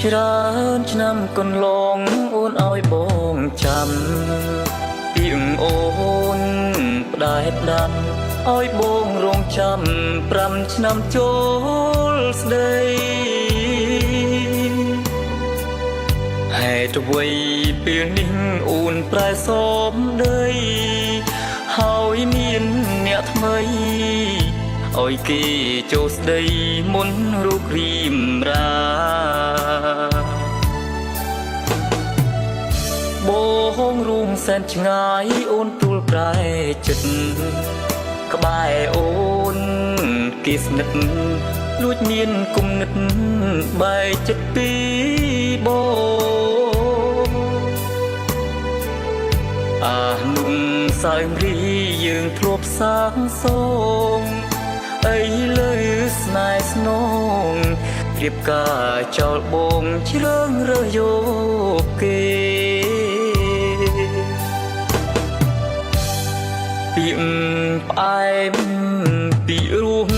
ច្រើនឆ្នាំកន្លងអូនឲ្យបងចាំពីអូនផ្ដែផ្ដាំឲ្យបងរងចាំ5ឆ្នាំចូលស្ដីហេតុអ្វីពេលនេះអូនប្រែសមដីហើយមានអ្នកថ្មីឲ្យគេចូលស្ដីមុនរូបរីមរាបងរួមសែនឆ្ងាយអូនទូលប្រែចិត្តក្បែរអូនគេស្និទ្ធលួចមានគុណិតបែកចិត្តពីបងអានុសើមរីយើងធ្លាប់សាងសងអីលើស្នេហ៍ស្នងព្រៀបការចោលបងជ្រើងរើសយកគេពីផ្អែមពីរស់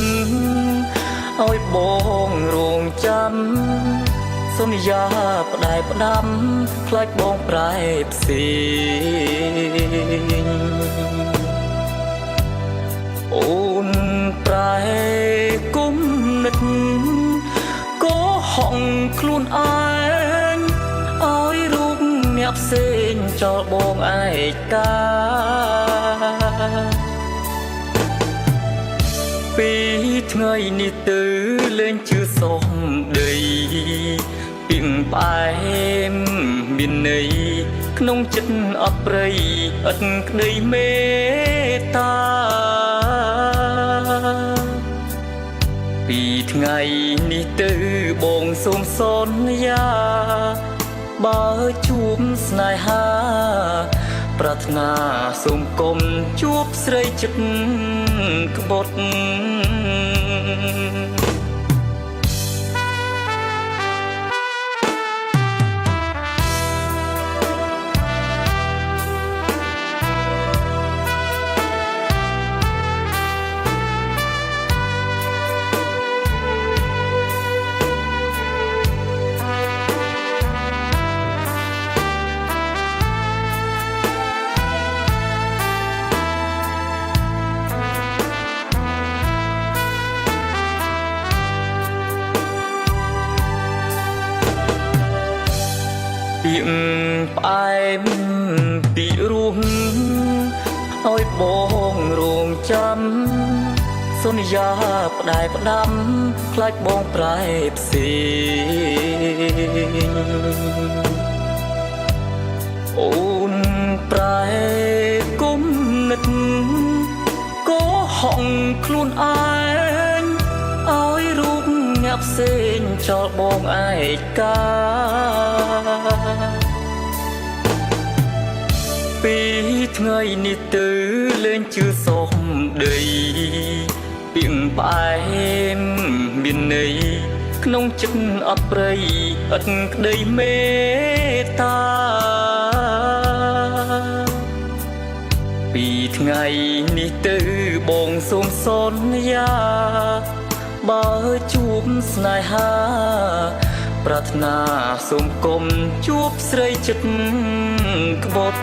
ឲ្យបងរងចាំសន្យាផ្ដែផ្ដាំខ្លាចបងប្រែផ្សេងអូនប្រែគុំនិតក៏ហងខ្លួនឯងឲ្យរូបអ្នកផ្សេងចោលបងឯកាពីថ្ងៃនេះទៅលែងជឿសំដីពីផ្អែមមានន័យក្នុងចិត្តអប្រិយឥតក្តីមេត្តាពីថ្ងៃនេះទៅបងសូមសន្យាបើជួបស្នេហាប្រាថ្នាសូមគុំជួបស្រីចិត្តក្បត់ពីផ្អែមពីរស់ឲ្យបងរងចាំសន្យាផ្ដែផ្ដាំខ្លាចបងប្រែផ្សេងអូនប្រែគុំនិតក៏ហងខ្លួនឯងឲ្យរូបអ្នកផ្សេងចោលបងឯកាពីថ្ងៃនេះទៅលែងជឿសំដីពីផ្អែមមានន័យក្នុងចិត្តអប្រិយឥតក្តីមេត្តាពីថ្ងៃនេះទៅបងសូមសន្យាបើជួបស្នេហាប្រាថ្នាសូមគុំជួបស្រីចិត្តក្បត់